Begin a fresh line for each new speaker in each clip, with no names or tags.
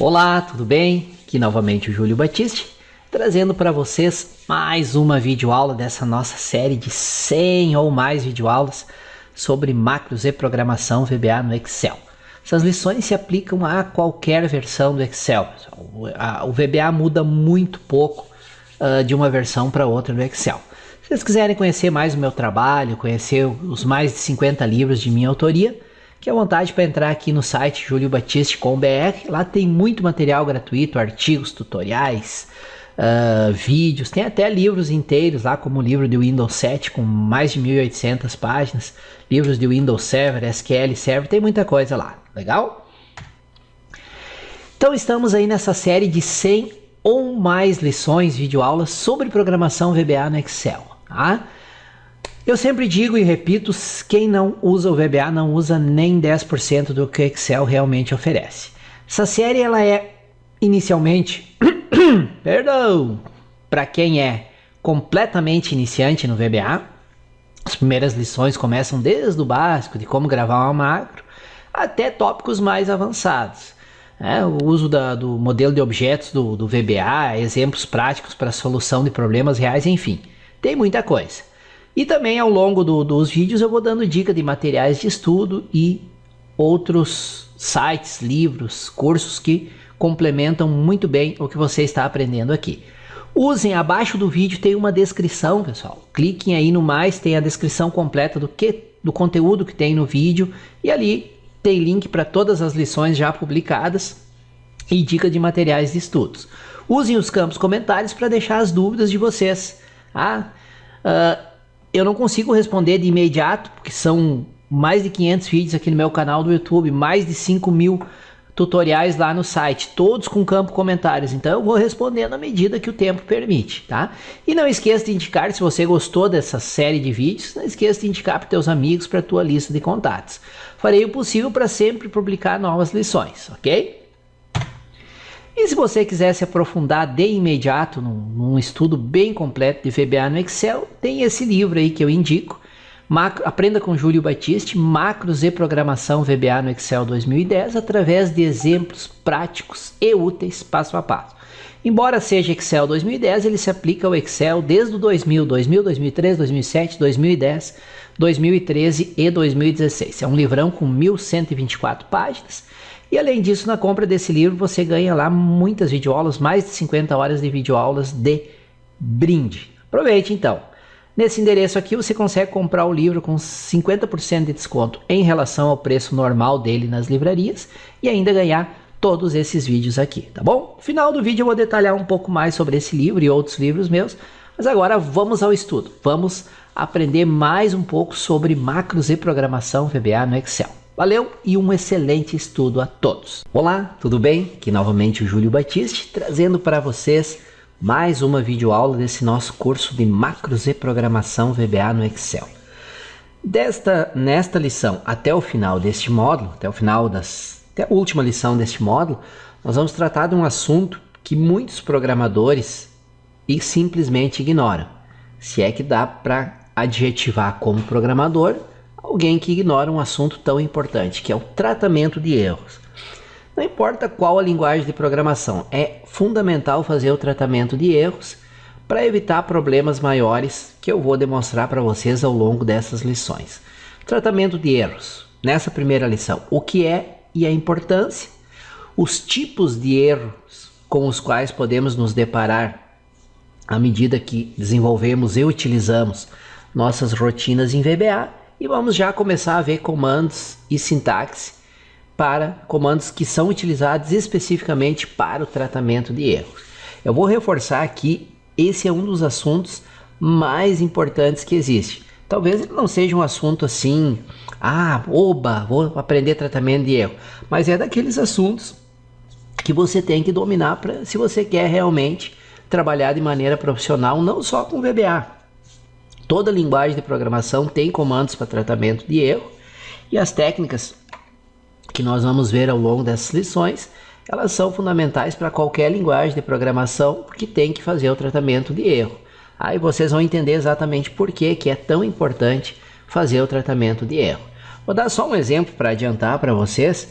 Olá, tudo bem? Aqui novamente o Júlio Batiste, trazendo para vocês mais uma videoaula dessa nossa série de 100 ou mais videoaulas sobre macros e programação VBA no Excel. Essas lições se aplicam a qualquer versão do Excel. O VBA muda muito pouco de uma versão para outra do Excel. Se vocês quiserem conhecer mais o meu trabalho, conhecer os mais de 50 livros de minha autoria, fique à vontade para entrar aqui no site juliobatiste.com.br. Lá tem muito material gratuito, artigos, tutoriais, vídeos, tem até livros inteiros lá, como o livro de Windows 7 com mais de 1.800 páginas, livros de Windows Server, SQL Server, tem muita coisa lá, legal? Então estamos aí nessa série de 100 ou mais lições, videoaulas sobre programação VBA no Excel, tá? Eu sempre digo e repito, quem não usa o VBA não usa nem 10% do que o Excel realmente oferece. Essa série ela é inicialmente, perdão, para quem é completamente iniciante no VBA. As primeiras lições começam desde o básico, de como gravar uma macro, até tópicos mais avançados. O uso do modelo de objetos do VBA, exemplos práticos para solução de problemas reais, enfim, tem muita coisa. E também ao longo dos vídeos eu vou dando dica de materiais de estudo e outros sites, livros, cursos que complementam muito bem o que você está aprendendo aqui. Usem, abaixo do vídeo tem uma descrição, pessoal. Cliquem aí no mais, tem a descrição completa do conteúdo que tem no vídeo. E ali tem link para todas as lições já publicadas e dica de materiais de estudos. Usem os campos comentários para deixar as dúvidas de vocês. Eu não consigo responder de imediato, porque são mais de 500 vídeos aqui no meu canal do YouTube, mais de 5.000 tutoriais lá no site, todos com campo comentários. Então eu vou respondendo à medida que o tempo permite, tá? E não esqueça de indicar, se você gostou dessa série de vídeos, não esqueça de indicar para teus amigos, para a tua lista de contatos. Farei o possível para sempre publicar novas lições, ok? E se você quiser se aprofundar de imediato num estudo bem completo de VBA no Excel, tem esse livro aí que eu indico, Aprenda com Júlio Batiste, Macros e Programação VBA no Excel 2010, através de exemplos práticos e úteis passo a passo. Embora seja Excel 2010, ele se aplica ao Excel desde o 2000, 2003, 2007, 2010, 2013 e 2016. É um livrão com 1.124 páginas. E além disso, na compra desse livro você ganha lá muitas videoaulas, mais de 50 horas de videoaulas de brinde. Aproveite então. Nesse endereço aqui você consegue comprar o livro com 50% de desconto em relação ao preço normal dele nas livrarias e ainda ganhar todos esses vídeos aqui, tá bom? No final do vídeo eu vou detalhar um pouco mais sobre esse livro e outros livros meus, mas agora vamos ao estudo. Vamos aprender mais um pouco sobre macros e programação VBA no Excel. Valeu e um excelente estudo a todos. Olá, tudo bem? Aqui novamente o Júlio Batiste, trazendo para vocês mais uma videoaula desse nosso curso de macros e programação VBA no Excel. Nesta lição, até o final deste módulo, até a última lição deste módulo, nós vamos tratar de um assunto que muitos programadores simplesmente ignoram. Se é que dá para adjetivar como programador alguém que ignora um assunto tão importante, que é o tratamento de erros. Não importa qual a linguagem de programação, é fundamental fazer o tratamento de erros para evitar problemas maiores que eu vou demonstrar para vocês ao longo dessas lições. Tratamento de erros. Nessa primeira lição, o que é e a importância, os tipos de erros com os quais podemos nos deparar à medida que desenvolvemos e utilizamos nossas rotinas em VBA, e vamos já começar a ver comandos e sintaxe para comandos que são utilizados especificamente para o tratamento de erros. Eu vou reforçar aqui, esse é um dos assuntos mais importantes que existe. Talvez ele não seja um assunto assim, vou aprender tratamento de erro, mas é daqueles assuntos que você tem que dominar se você quer realmente trabalhar de maneira profissional, não só com VBA. Toda linguagem de programação tem comandos para tratamento de erro, e as técnicas que nós vamos ver ao longo dessas lições, elas são fundamentais para qualquer linguagem de programação que tem que fazer o tratamento de erro. Aí vocês vão entender exatamente por que é tão importante fazer o tratamento de erro. Vou dar só um exemplo para adiantar para vocês.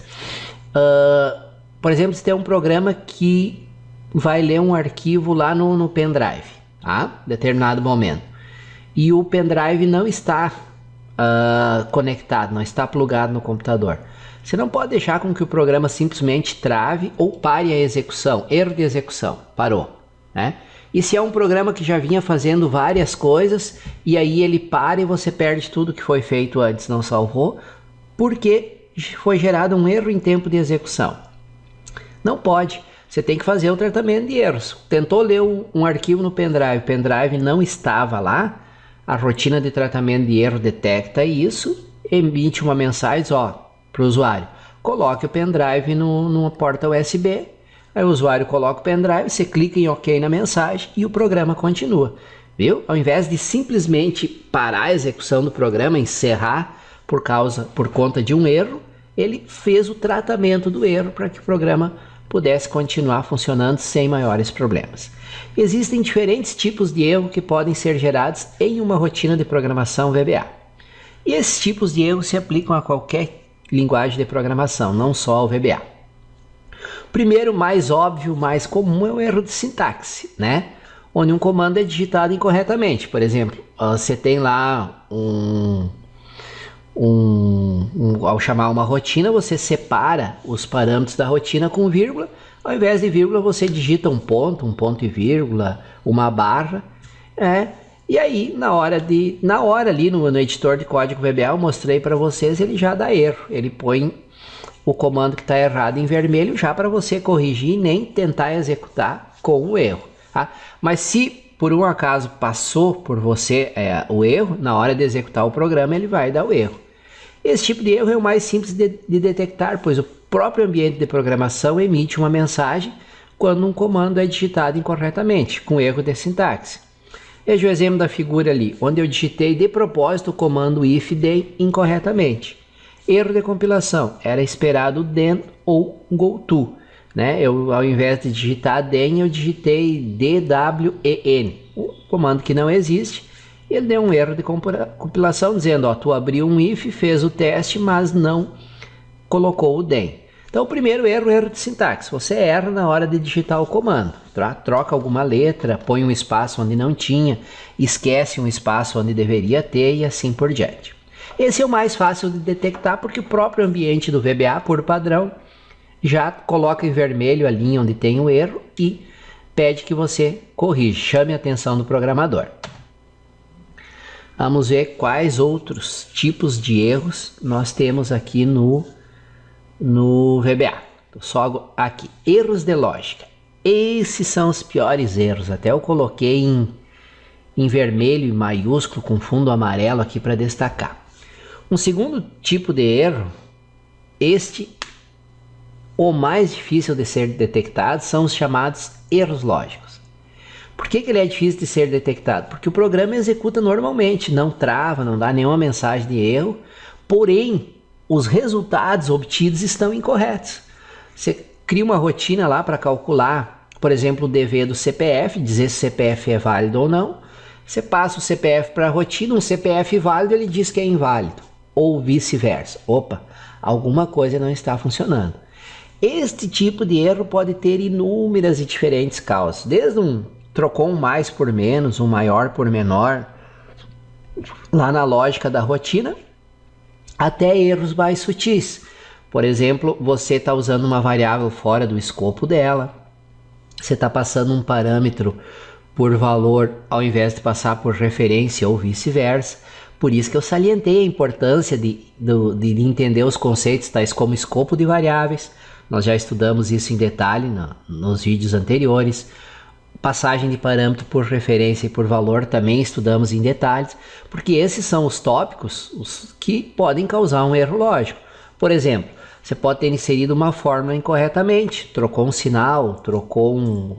por exemplo, se tem um programa que vai ler um arquivo lá no pendrive, tá? Determinado momento. E o pendrive não está conectado, não está plugado no computador. Você não pode deixar com que o programa simplesmente trave ou pare a execução, erro de execução, parou, né? E se é um programa que já vinha fazendo várias coisas e aí ele para e você perde tudo que foi feito antes, não salvou, porque foi gerado um erro em tempo de execução. Não pode, você tem que fazer o tratamento de erros. Tentou ler um arquivo no pendrive, o pendrive não estava lá, a rotina de tratamento de erro detecta isso, emite uma mensagem para o usuário, coloque o pendrive numa porta USB. Aí o usuário coloca o pendrive, você clica em OK na mensagem e o programa continua, viu? Ao invés de simplesmente parar a execução do programa, encerrar por conta de um erro, ele fez o tratamento do erro para que o programa pudesse continuar funcionando sem maiores problemas. Existem diferentes tipos de erro que podem ser gerados em uma rotina de programação VBA. E esses tipos de erros se aplicam a qualquer linguagem de programação, não só ao VBA. Primeiro, mais óbvio, mais comum é o erro de sintaxe, né? Onde um comando é digitado incorretamente. Por exemplo, você tem lá ao chamar uma rotina, você separa os parâmetros da rotina com vírgula. Ao invés de vírgula, você digita um ponto e vírgula, uma barra. E aí, na hora ali no editor de código VBA, eu mostrei para vocês, ele já dá erro. Ele põe o comando que está errado em vermelho já para você corrigir e nem tentar executar com o erro, tá? Mas se por um acaso passou por você o erro, na hora de executar o programa ele vai dar o erro. Esse tipo de erro é o mais simples de detectar, pois o próprio ambiente de programação emite uma mensagem quando um comando é digitado incorretamente, com erro de sintaxe. Veja o exemplo da figura ali, onde eu digitei de propósito o comando if_then incorretamente. Erro de compilação, era esperado then ou goto, né? Eu, ao invés de digitar then, eu digitei dwen, um comando que não existe. Ele deu um erro de compilação dizendo, tu abriu um if, fez o teste, mas não colocou o then. Então o primeiro erro é o erro de sintaxe. Você erra na hora de digitar o comando, tá? Troca alguma letra, põe um espaço onde não tinha, esquece um espaço onde deveria ter e assim por diante. Esse é o mais fácil de detectar porque o próprio ambiente do VBA, por padrão, já coloca em vermelho a linha onde tem o erro e pede que você corrija, chame a atenção do programador. Vamos ver quais outros tipos de erros nós temos aqui no VBA. Só aqui, erros de lógica. Esses são os piores erros, até eu coloquei em vermelho e maiúsculo com fundo amarelo aqui para destacar. Um segundo tipo de erro, o mais difícil de ser detectado, são os chamados erros lógicos. Por que ele é difícil de ser detectado? Porque o programa executa normalmente, não trava, não dá nenhuma mensagem de erro, porém os resultados obtidos estão incorretos. Você cria uma rotina lá para calcular, por exemplo, o DV do CPF, dizer se o CPF é válido ou não. Você passa o CPF para a rotina, um CPF válido ele diz que é inválido. Ou vice-versa. Opa, alguma coisa não está funcionando. Este tipo de erro pode ter inúmeras e diferentes causas. Desde trocou um mais por menos, um maior por menor, lá na lógica da rotina, até erros mais sutis. Por exemplo, você está usando uma variável fora do escopo dela, você está passando um parâmetro por valor ao invés de passar por referência ou vice-versa. Por isso que eu salientei a importância de entender os conceitos tais como escopo de variáveis. Nós já estudamos isso em detalhe nos vídeos anteriores. Passagem de parâmetro por referência e por valor também estudamos em detalhes, porque esses são os tópicos que podem causar um erro lógico. Por exemplo, você pode ter inserido uma fórmula incorretamente, trocou um sinal,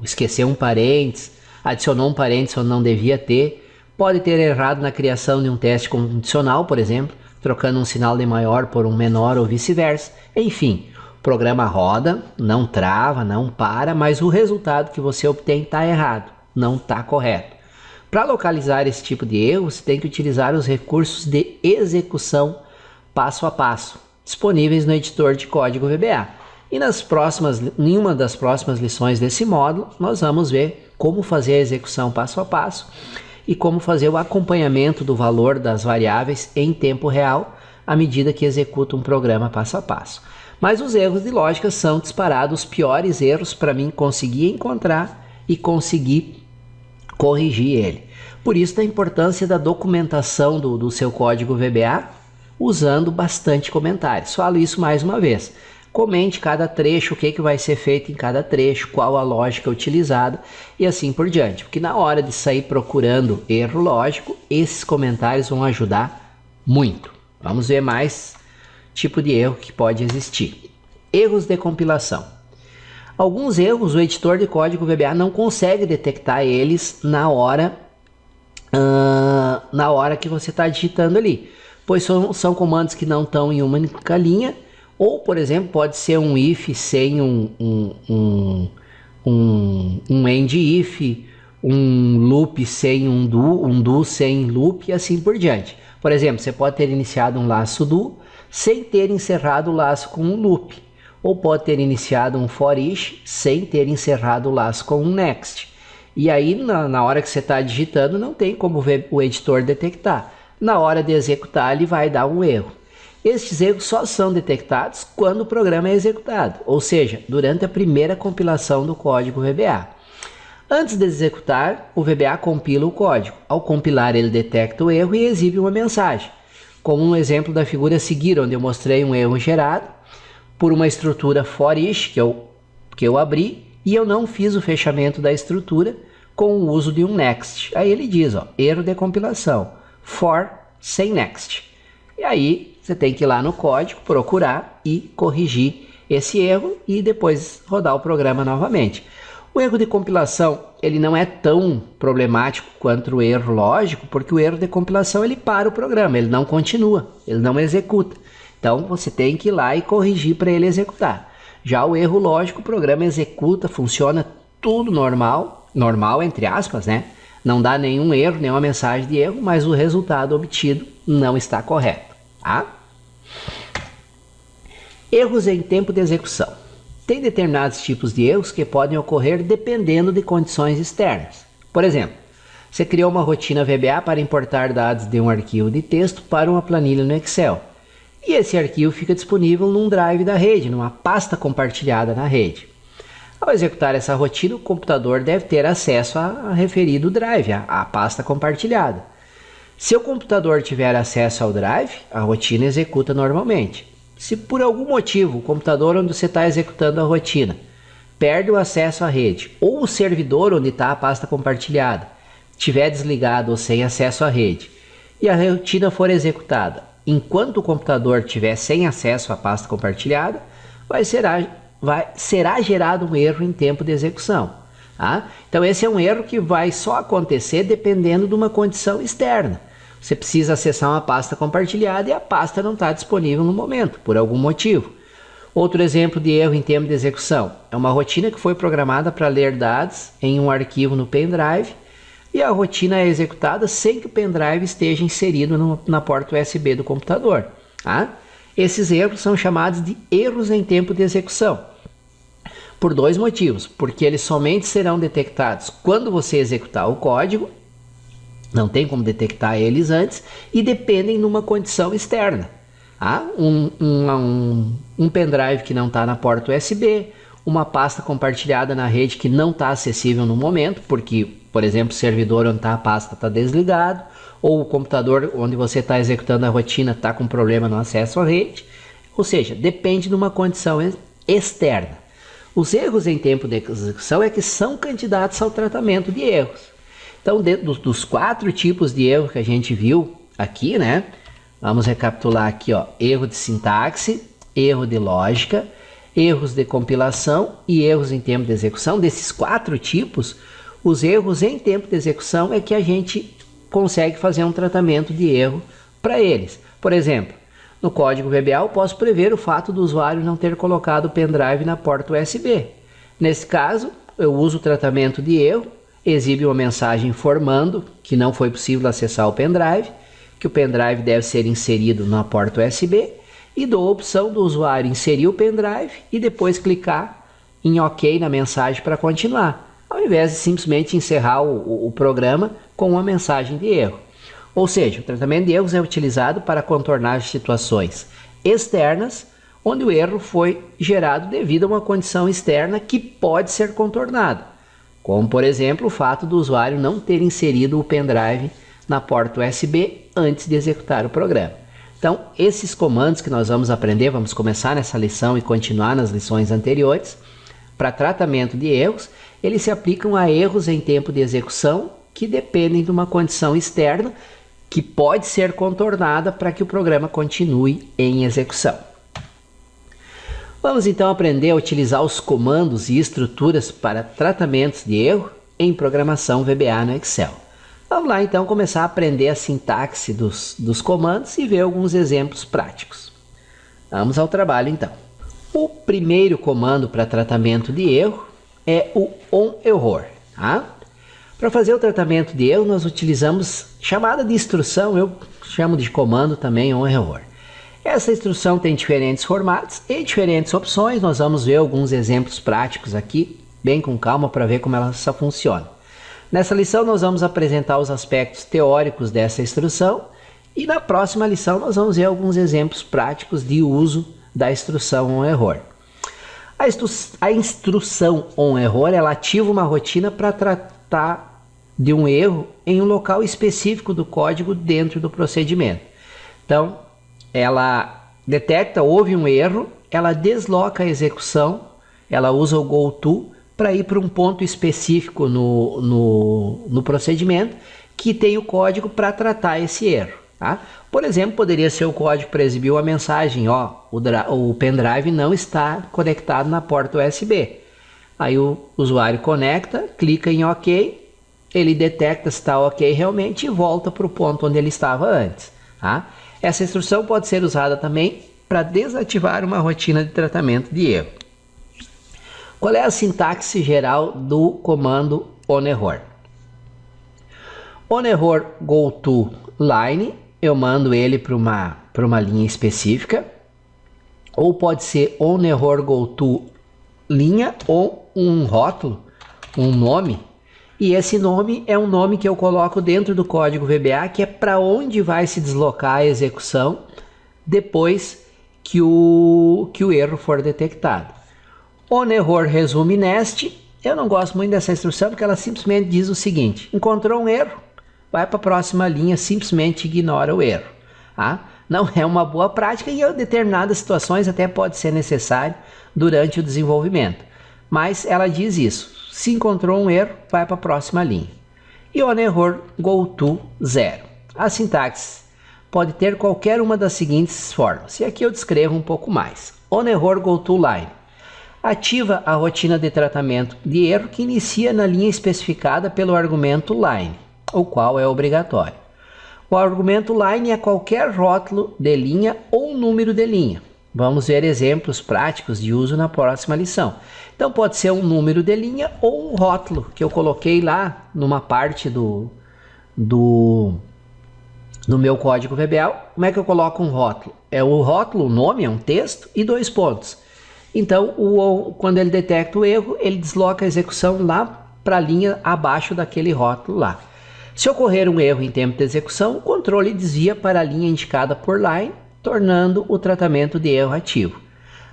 esqueceu um parênteses, adicionou um parênteses onde não devia ter, pode ter errado na criação de um teste condicional, por exemplo, trocando um sinal de maior por um menor ou vice-versa. Enfim, o programa roda, não trava, não para, mas o resultado que você obtém está errado, não está correto. Para localizar esse tipo de erro, você tem que utilizar os recursos de execução passo a passo, disponíveis no editor de código VBA. E em uma das próximas lições desse módulo, nós vamos ver como fazer a execução passo a passo e como fazer o acompanhamento do valor das variáveis em tempo real à medida que executa um programa passo a passo. Mas os erros de lógica são disparados os piores erros para mim conseguir encontrar e conseguir corrigir ele. Por isso a importância da documentação do seu código VBA, usando bastante comentários. Falo isso mais uma vez. Comente cada trecho, o que vai ser feito em cada trecho, qual a lógica utilizada e assim por diante. Porque na hora de sair procurando erro lógico, esses comentários vão ajudar muito. Vamos ver mais tipo de erro que pode existir. Erros de compilação. Alguns erros o editor de código VBA não consegue detectar eles na hora que você está digitando ali, pois são comandos que não estão em uma única linha, ou por exemplo pode ser um if sem um end if, um loop sem um do sem loop e assim por diante. Por exemplo, você pode ter iniciado um laço do sem ter encerrado o laço com um loop, ou pode ter iniciado um for each sem ter encerrado o laço com um next. E aí na hora que você está digitando não tem como o editor detectar. Na hora de executar ele vai dar um erro. Estes erros só são detectados quando o programa é executado, ou seja, durante a primeira compilação do código VBA. Antes de executar, o VBA compila o código. Ao compilar, ele detecta o erro e exibe uma mensagem, como um exemplo da figura a seguir, onde eu mostrei um erro gerado por uma estrutura for each que eu abri e eu não fiz o fechamento da estrutura com o uso de um next. Aí ele diz, erro de compilação, for sem next. E aí você tem que ir lá no código, procurar e corrigir esse erro e depois rodar o programa novamente. O erro de compilação ele não é tão problemático quanto o erro lógico, porque o erro de compilação ele para o programa, ele não continua, ele não executa. Então você tem que ir lá e corrigir para ele executar. Já o erro lógico, o programa executa, funciona tudo normal entre aspas, né? Não dá nenhum erro, nenhuma mensagem de erro, mas o resultado obtido não está correto. Tá? Erros em tempo de execução. Tem determinados tipos de erros que podem ocorrer dependendo de condições externas. Por exemplo, você criou uma rotina VBA para importar dados de um arquivo de texto para uma planilha no Excel. E esse arquivo fica disponível num drive da rede, numa pasta compartilhada na rede. Ao executar essa rotina, o computador deve ter acesso a referido drive, a pasta compartilhada. Se o computador tiver acesso ao drive, a rotina executa normalmente. Se por algum motivo o computador onde você está executando a rotina perde o acesso à rede, ou o servidor onde está a pasta compartilhada estiver desligado ou sem acesso à rede, e a rotina for executada enquanto o computador estiver sem acesso à pasta compartilhada, será gerado um erro em tempo de execução. Tá? Então esse é um erro que vai só acontecer dependendo de uma condição externa. Você precisa acessar uma pasta compartilhada e a pasta não está disponível no momento, por algum motivo. Outro exemplo de erro em tempo de execução é uma rotina que foi programada para ler dados em um arquivo no pendrive e a rotina é executada sem que o pendrive esteja inserido na porta USB do computador. Tá? Esses erros são chamados de erros em tempo de execução. Por dois motivos, porque eles somente serão detectados quando você executar o código, não tem como detectar eles antes, e dependem de uma condição externa. Tá? Um pendrive que não está na porta USB, uma pasta compartilhada na rede que não está acessível no momento, porque, por exemplo, o servidor onde está a pasta está desligado, ou o computador onde você está executando a rotina está com problema no acesso à rede. Ou seja, depende de uma condição externa. Os erros em tempo de execução é que são candidatos ao tratamento de erros. Então, dentro dos 4 tipos de erro que a gente viu aqui, né? Vamos recapitular aqui, erro de sintaxe, erro de lógica, erros de compilação e erros em tempo de execução. Desses 4 tipos, os erros em tempo de execução é que a gente consegue fazer um tratamento de erro para eles. Por exemplo, no código VBA eu posso prever o fato do usuário não ter colocado o pendrive na porta USB. Nesse caso, eu uso o tratamento de erro, exibe uma mensagem informando que não foi possível acessar o pendrive, que o pendrive deve ser inserido na porta USB e dou a opção do usuário inserir o pendrive e depois clicar em OK na mensagem para continuar, ao invés de simplesmente encerrar o programa com uma mensagem de erro. Ou seja, o tratamento de erros é utilizado para contornar situações externas, onde o erro foi gerado devido a uma condição externa que pode ser contornada, como por exemplo o fato do usuário não ter inserido o pendrive na porta USB antes de executar o programa. Então, esses comandos que nós vamos aprender, vamos começar nessa lição e continuar nas lições anteriores, para tratamento de erros, eles se aplicam a erros em tempo de execução que dependem de uma condição externa que pode ser contornada para que o programa continue em execução. Vamos então aprender a utilizar os comandos e estruturas para tratamentos de erro em programação VBA no Excel. Vamos lá então começar a aprender a sintaxe dos comandos e ver alguns exemplos práticos. Vamos ao trabalho então. O primeiro comando para tratamento de erro é o onError. Tá? Para fazer o tratamento de erro nós utilizamos chamada de instrução, eu chamo de comando também onError. Essa instrução tem diferentes formatos e diferentes opções. Nós vamos ver alguns exemplos práticos aqui, bem com calma, para ver como ela só funciona. Nessa lição nós vamos apresentar os aspectos teóricos dessa instrução e na próxima lição nós vamos ver alguns exemplos práticos de uso da instrução onError. A instrução onError ela ativa uma rotina para tratar de um erro em um local específico do código dentro do procedimento. Então, ela detecta, houve um erro, ela desloca a execução, ela usa o goTo para ir para um ponto específico no procedimento que tem o código para tratar esse erro. Tá? Por exemplo, poderia ser o código para exibir uma mensagem, ó, o pendrive não está conectado na porta USB. Aí o usuário conecta, clica em OK, ele detecta se está OK realmente e volta para o ponto onde ele estava antes. Tá? Essa instrução pode ser usada também para desativar uma rotina de tratamento de erro. Qual é a sintaxe geral do comando onError? onError goTo line, eu mando ele para uma linha específica, ou pode ser onError goTo linha ou um rótulo, um nome, e esse nome é um nome que eu coloco dentro do código VBA, que é para onde vai se deslocar a execução depois que o erro for detectado. onError resume nest, eu não gosto muito dessa instrução porque ela simplesmente diz o seguinte: encontrou um erro, vai para a próxima linha, simplesmente ignora o erro. Tá? Não é uma boa prática e em determinadas situações até pode ser necessário durante o desenvolvimento. Mas ela diz isso: se encontrou um erro, vai para a próxima linha. E onError goTo 0. A sintaxe pode ter qualquer uma das seguintes formas, e aqui eu descrevo um pouco mais. onError goTo line ativa a rotina de tratamento de erro que inicia na linha especificada pelo argumento line, o qual é obrigatório. O argumento line é qualquer rótulo de linha ou número de linha. Vamos ver exemplos práticos de uso na próxima lição. Então pode ser um número de linha ou um rótulo que eu coloquei lá numa parte do meu código VBA. Como é que eu coloco um rótulo? É o rótulo, o nome é um texto e 2 pontos. Então quando ele detecta o erro, ele desloca a execução lá para a linha abaixo daquele rótulo lá. Se ocorrer um erro em tempo de execução, o controle desvia para a linha indicada por line, tornando o tratamento de erro ativo.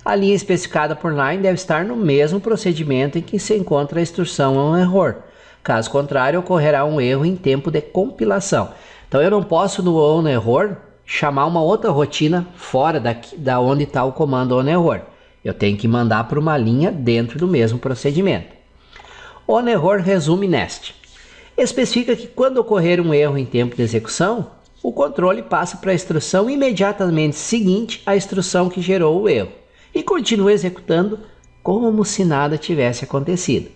A linha especificada por line deve estar no mesmo procedimento em que se encontra a instrução onError. Caso contrário, ocorrerá um erro em tempo de compilação. Então eu não posso no onError chamar uma outra rotina fora da onde está o comando onError. Eu tenho que mandar para uma linha dentro do mesmo procedimento. onError resume nest. Especifica que quando ocorrer um erro em tempo de execução, o controle passa para a instrução imediatamente seguinte à instrução que gerou o erro e continua executando como se nada tivesse acontecido.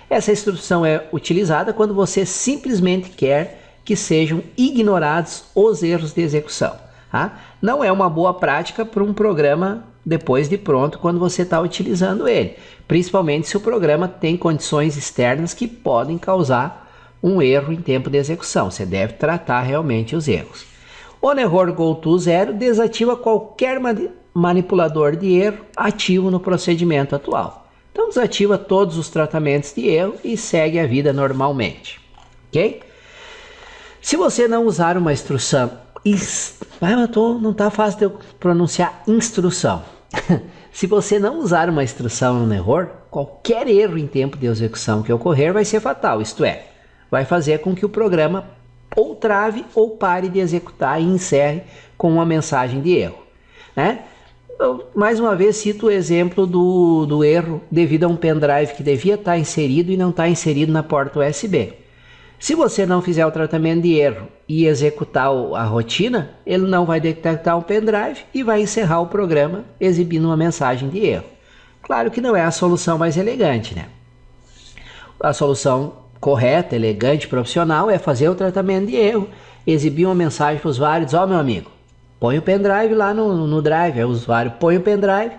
Essa instrução é utilizada quando você simplesmente quer que sejam ignorados os erros de execução. Tá? Não é uma boa prática para um programa depois de pronto quando você está utilizando ele, principalmente se o programa tem condições externas que podem causar um erro em tempo de execução. Você deve tratar realmente os erros. onError goTo 0 desativa qualquer manipulador de erro ativo no procedimento atual. Então desativa todos os tratamentos de erro e segue a vida normalmente, ok? Se você não usar uma instrução, não está fácil de eu pronunciar instrução. Se você não usar uma instrução no erro, qualquer erro em tempo de execução que ocorrer vai ser fatal, isto é, vai fazer com que o programa ou trave ou pare de executar e encerre com uma mensagem de erro, né? Eu, mais uma vez, cito o exemplo do erro devido a um pendrive que devia estar inserido e não está inserido na porta USB. Se você não fizer o tratamento de erro e executar a rotina, ele não vai detectar o pendrive e vai encerrar o programa exibindo uma mensagem de erro. Claro que não é a solução mais elegante, né? A solução correta, elegante, profissional é fazer o tratamento de erro, exibir uma mensagem para o usuário, diz, meu amigo, põe o pendrive lá no drive, aí o usuário põe o pendrive,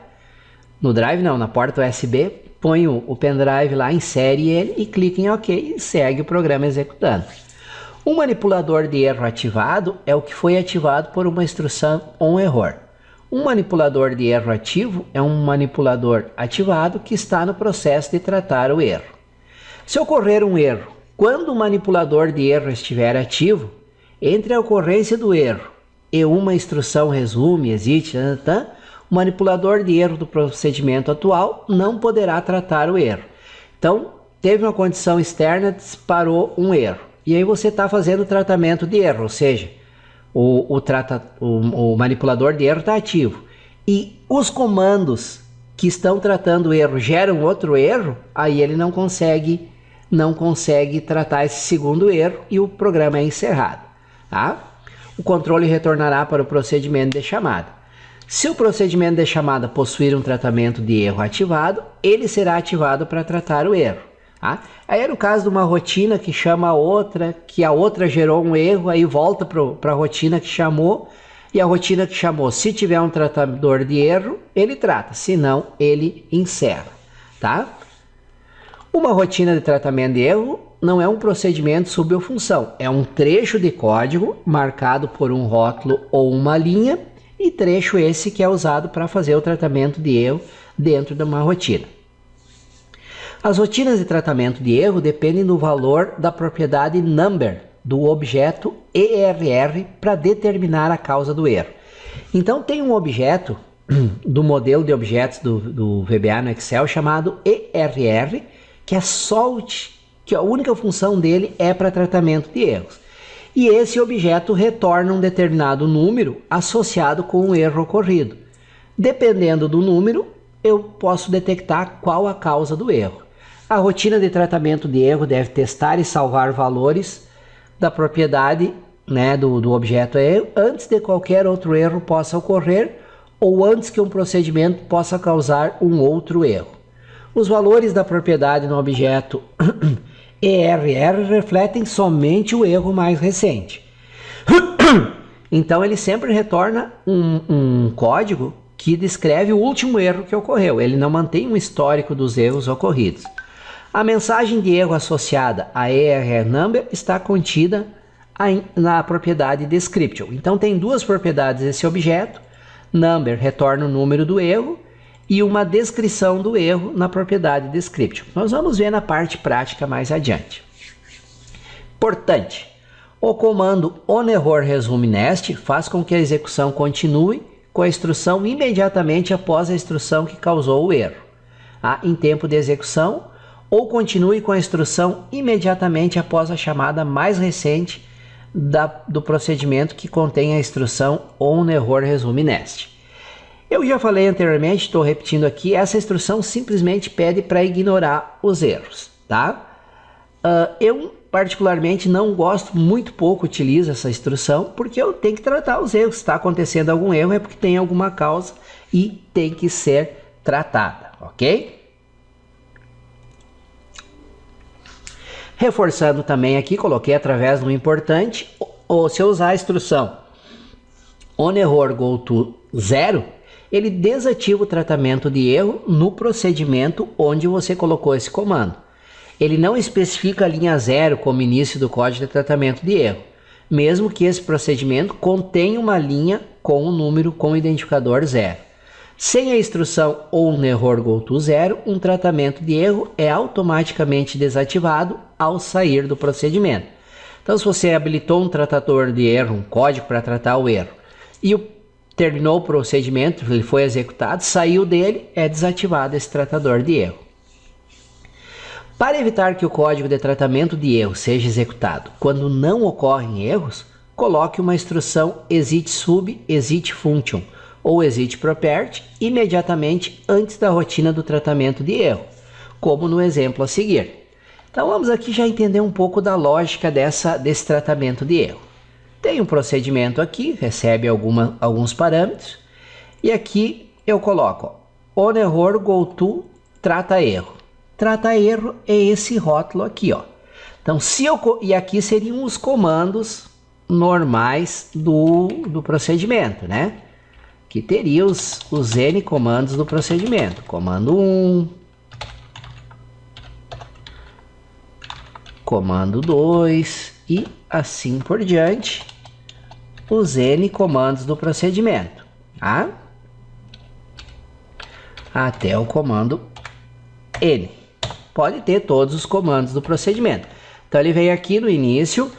no drive não, na porta USB, põe o pendrive lá, insere ele e clica em OK e segue o programa executando. Um manipulador de erro ativado é o que foi ativado por uma instrução OnError. Um manipulador de erro ativo é um manipulador ativado que está no processo de tratar o erro. Se ocorrer um erro quando o manipulador de erro estiver ativo, entre a ocorrência do erro e uma instrução resume, exit, o manipulador de erro do procedimento atual não poderá tratar o erro. Então, teve uma condição externa, disparou um erro. E aí você está fazendo o tratamento de erro, ou seja, o manipulador de erro está ativo. E os comandos que estão tratando o erro geram outro erro, aí ele não consegue tratar esse segundo erro e o programa é encerrado. Tá? O controle retornará para o procedimento de chamada. Se o procedimento de chamada possuir um tratamento de erro ativado, ele será ativado para tratar o erro. Tá? Aí é no caso de uma rotina que chama a outra, que a outra gerou um erro, aí volta para a rotina que chamou, e a rotina que chamou, se tiver um tratador de erro, ele trata, se não, ele encerra. Tá? Uma rotina de tratamento de erro não é um procedimento sub ou função, é um trecho de código marcado por um rótulo ou uma linha, e trecho esse que é usado para fazer o tratamento de erro dentro de uma rotina. As rotinas de tratamento de erro dependem do valor da propriedade number do objeto ERR para determinar a causa do erro. Então tem um objeto do modelo de objetos do VBA no Excel chamado ERR, que é que a única função dele é para tratamento de erros. E esse objeto retorna um determinado número associado com o erro ocorrido. Dependendo do número, eu posso detectar qual a causa do erro. A rotina de tratamento de erro deve testar e salvar valores da propriedade, né, do objeto erro antes de qualquer outro erro possa ocorrer ou antes que um procedimento possa causar um outro erro. Os valores da propriedade no objeto ERR refletem somente o erro mais recente. Então ele sempre retorna um código que descreve o último erro que ocorreu. Ele não mantém um histórico dos erros ocorridos. A mensagem de erro associada a ERR number está contida na propriedade description. Então tem duas propriedades desse objeto. Number retorna o número do erro e uma descrição do erro na propriedade description. Nós vamos ver na parte prática mais adiante. Importante, o comando OnError resume nest faz com que a execução continue com a instrução imediatamente após a instrução que causou o erro, em tempo de execução, ou continue com a instrução imediatamente após a chamada mais recente do procedimento que contém a instrução OnError resume nest. Eu já falei anteriormente, estou repetindo aqui, essa instrução simplesmente pede para ignorar os erros, tá? Eu particularmente não gosto, muito pouco utilizo essa instrução, porque eu tenho que tratar os erros. Se está acontecendo algum erro é porque tem alguma causa e tem que ser tratada, ok? Reforçando também aqui, coloquei através do importante, se eu usar a instrução OnError go to 0, ele desativa o tratamento de erro no procedimento onde você colocou esse comando. Ele não especifica a linha 0 como início do código de tratamento de erro, mesmo que esse procedimento contenha uma linha com o número com o identificador 0. Sem a instrução ONERROR GOTO 0, um tratamento de erro é automaticamente desativado ao sair do procedimento. Então, se você habilitou um tratador de erro, um código para tratar o erro, e terminou o procedimento, ele foi executado, saiu dele, é desativado esse tratador de erro. Para evitar que o código de tratamento de erro seja executado quando não ocorrem erros, coloque uma instrução exit sub, exit function ou exit property imediatamente antes da rotina do tratamento de erro, como no exemplo a seguir. Então vamos aqui já entender um pouco da lógica desse tratamento de erro. Tem um procedimento aqui, recebe alguns parâmetros, e aqui eu coloco ONERROR GOTO trata erro. Trata erro é esse rótulo aqui, ó. Então, e aqui seriam os comandos normais do procedimento, né? Que teria os N comandos do procedimento. Comando 1, comando 2 e assim por diante, os N comandos do procedimento, tá? Até o comando N. Pode ter todos os comandos do procedimento. Então ele vem aqui no início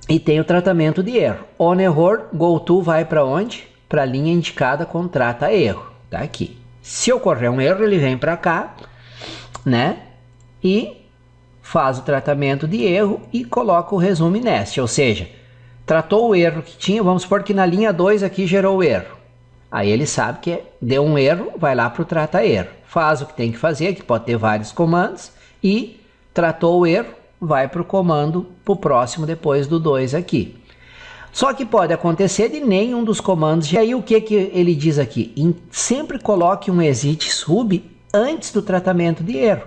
e tem o tratamento de erro. ONERROR GOTO vai para onde? Para a linha indicada com trata erro. Tá aqui. Se ocorrer um erro, ele vem para cá, né? E faz o tratamento de erro e coloca o resume nest. Ou seja, tratou o erro que tinha. Vamos supor que na linha 2 aqui gerou o erro. Aí ele sabe que deu um erro, vai lá para o trata erro. Faz o que tem que fazer, que pode ter vários comandos, e tratou o erro, vai para o comando, para o próximo depois do 2 aqui. Só que pode acontecer de nenhum dos comandos. E aí o que ele diz aqui? Sempre coloque um exit sub antes do tratamento de erro.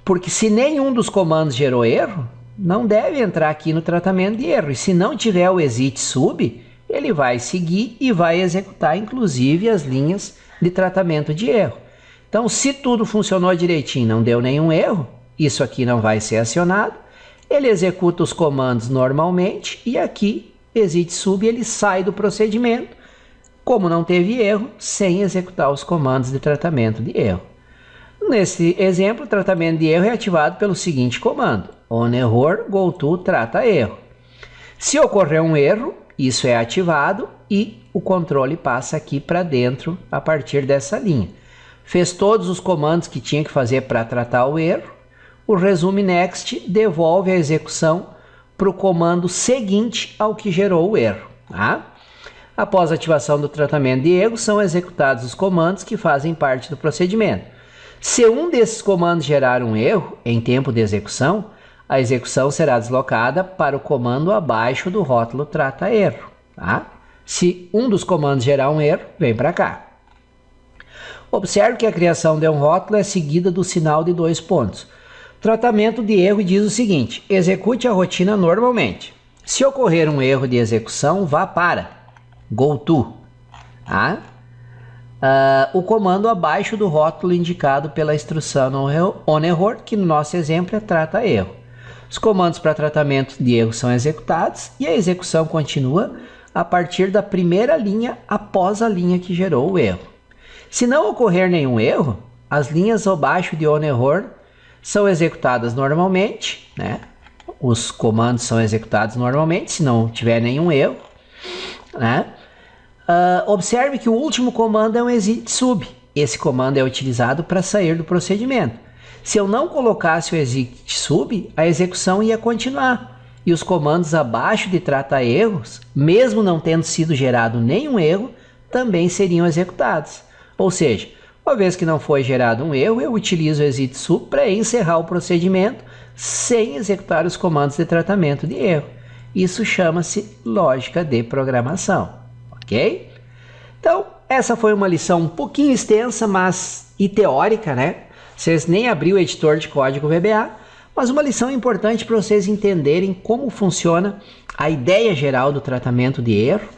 Porque se nenhum dos comandos gerou erro, não deve entrar aqui no tratamento de erro. E se não tiver o exit sub, ele vai seguir e vai executar inclusive as linhas de tratamento de erro. Então, se tudo funcionou direitinho, não deu nenhum erro, isso aqui não vai ser acionado. Ele executa os comandos normalmente e aqui, exit sub, ele sai do procedimento, como não teve erro, sem executar os comandos de tratamento de erro. Nesse exemplo, o tratamento de erro é ativado pelo seguinte comando: ONERROR GOTO trata erro. Se ocorrer um erro, isso é ativado e o controle passa aqui para dentro a partir dessa linha. Fez todos os comandos que tinha que fazer para tratar o erro, o resume next devolve a execução para o comando seguinte ao que gerou o erro. Tá? Após a ativação do tratamento de erro, são executados os comandos que fazem parte do procedimento. Se um desses comandos gerar um erro em tempo de execução, a execução será deslocada para o comando abaixo do rótulo trata erro. Tá? Se um dos comandos gerar um erro, vem para cá. Observe que a criação de um rótulo é seguida do sinal de 2 pontos. Tratamento de erro diz o seguinte: execute a rotina normalmente. Se ocorrer um erro de execução, vá para GOTO. Tá? O comando abaixo do rótulo indicado pela instrução ONERROR, que no nosso exemplo é trata erro. Os comandos para tratamento de erro são executados e a execução continua a partir da primeira linha após a linha que gerou o erro. Se não ocorrer nenhum erro, as linhas abaixo de ONERROR são executadas normalmente, né? Os comandos são executados normalmente, se não tiver nenhum erro, né? Observe que o último comando é um exit sub. Esse comando é utilizado para sair do procedimento. Se eu não colocasse o exit sub, a execução ia continuar. E os comandos abaixo de trata erros, mesmo não tendo sido gerado nenhum erro, também seriam executados. Ou seja, uma vez que não foi gerado um erro, eu utilizo o exit sub para encerrar o procedimento sem executar os comandos de tratamento de erro. Isso chama-se lógica de programação, ok? Então, essa foi uma lição um pouquinho extensa, mas teórica, né? Vocês nem abriram o editor de código VBA, mas uma lição importante para vocês entenderem como funciona a ideia geral do tratamento de erro,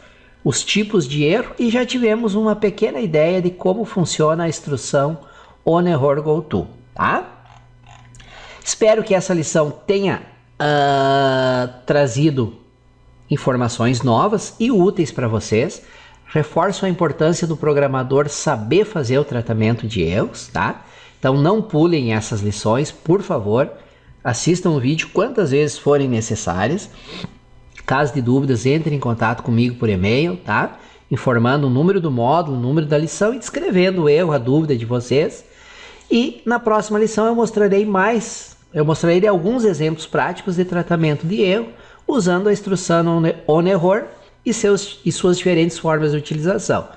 os tipos de erro, e já tivemos uma pequena ideia de como funciona a instrução ONERROR GOTO, tá? Espero que essa lição tenha trazido informações novas e úteis para vocês. reforço a importância do programador saber fazer o tratamento de erros, tá? Então não pulem essas lições, por favor. Assistam o vídeo quantas vezes forem necessárias. Caso de dúvidas, entre em contato comigo por e-mail, tá? Informando o número do módulo, o número da lição e descrevendo o erro, a dúvida de vocês. E na próxima lição eu mostrarei alguns exemplos práticos de tratamento de erro, usando a instrução on-error e suas diferentes formas de utilização.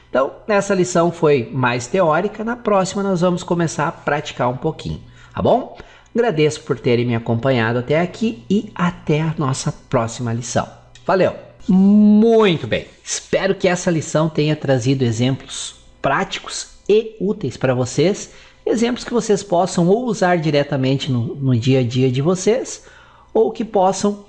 Então, essa lição foi mais teórica, na próxima nós vamos começar a praticar um pouquinho, tá bom? Agradeço por terem me acompanhado até aqui e até a nossa próxima lição. Valeu! Muito bem! Espero que essa lição tenha trazido exemplos práticos e úteis para vocês, exemplos que vocês possam ou usar diretamente no dia a dia de vocês, ou que possam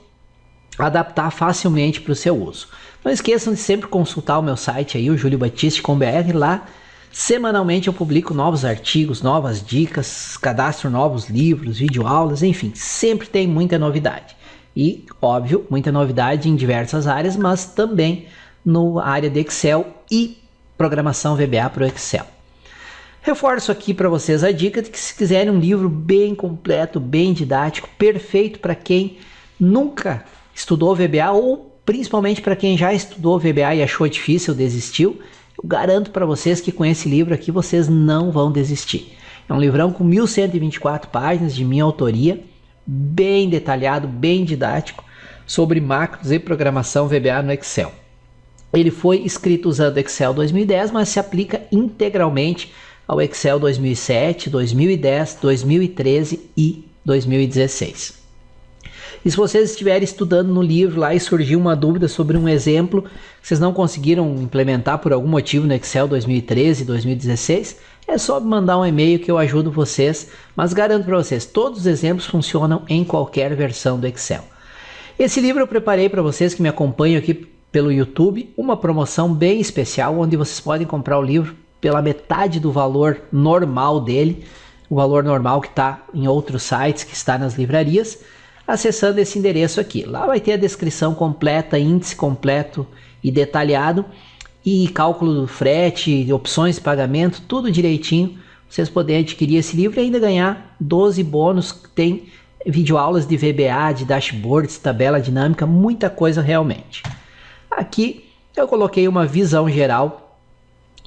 adaptar facilmente para o seu uso. Não esqueçam de sempre consultar o meu site aí, o juliobatiste.com.br. Lá semanalmente eu publico novos artigos, novas dicas, cadastro novos livros, videoaulas, enfim, sempre tem muita novidade. E, óbvio, muita novidade em diversas áreas, mas também na área de Excel e programação VBA para o Excel. Reforço aqui para vocês a dica de que se quiserem um livro bem completo, bem didático, perfeito para quem nunca estudou VBA ou principalmente para quem já estudou VBA e achou difícil, desistiu, eu garanto para vocês que com esse livro aqui vocês não vão desistir. É um livrão com 1124 páginas de minha autoria, bem detalhado, bem didático, sobre macros e programação VBA no Excel. Ele foi escrito usando Excel 2010, mas se aplica integralmente ao Excel 2007, 2010, 2013 e 2016. E se vocês estiverem estudando no livro lá e surgiu uma dúvida sobre um exemplo que vocês não conseguiram implementar por algum motivo no Excel 2013 e 2016, é só mandar um e-mail que eu ajudo vocês, mas garanto para vocês, todos os exemplos funcionam em qualquer versão do Excel. Esse livro eu preparei para vocês que me acompanham aqui pelo YouTube, uma promoção bem especial, onde vocês podem comprar o livro pela metade do valor normal dele, o valor normal que está em outros sites, que está nas livrarias, acessando esse endereço aqui. Lá vai ter a descrição completa, índice completo e detalhado, e cálculo do frete, opções de pagamento, tudo direitinho. Vocês podem adquirir esse livro e ainda ganhar 12 bônus, que tem videoaulas de VBA, de dashboards, tabela dinâmica, muita coisa realmente. Aqui eu coloquei uma visão geral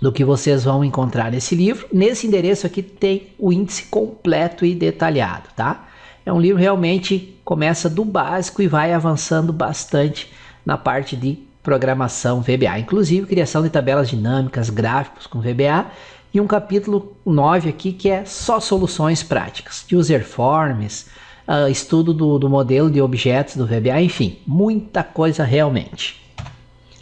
do que vocês vão encontrar nesse livro. Nesse endereço aqui tem o índice completo e detalhado, tá? É um livro realmente começa do básico e vai avançando bastante na parte de programação VBA, inclusive criação de tabelas dinâmicas, gráficos com VBA, e um capítulo 9 aqui que é só soluções práticas, user forms, estudo do modelo de objetos do VBA, enfim, muita coisa realmente.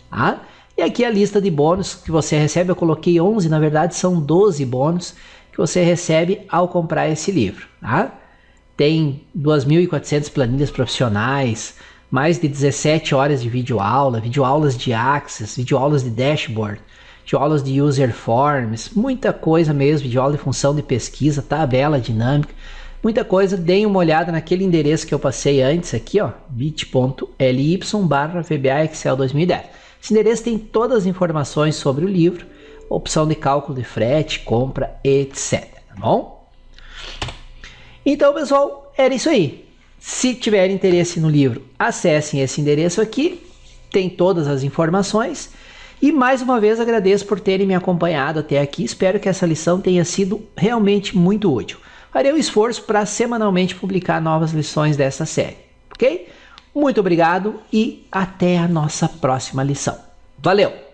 Ah? E aqui a lista de bônus que você recebe, eu coloquei 11, na verdade são 12 bônus que você recebe ao comprar esse livro. Tá? Tem 2.400 planilhas profissionais, mais de 17 horas de videoaula, videoaulas de Access, videoaulas de dashboard, videoaulas de user forms, muita coisa mesmo, videoaula de função de pesquisa, tabela dinâmica, muita coisa. Deem uma olhada naquele endereço que eu passei antes aqui, ó, bit.ly/VBA Excel 2010. Esse endereço tem todas as informações sobre o livro, opção de cálculo de frete, compra, etc. Tá bom? Então, pessoal, era isso aí. Se tiver interesse no livro, acessem esse endereço aqui, tem todas as informações. E mais uma vez agradeço por terem me acompanhado até aqui. Espero que essa lição tenha sido realmente muito útil. Farei um esforço para semanalmente publicar novas lições dessa série, ok? Muito obrigado e até a nossa próxima lição. Valeu!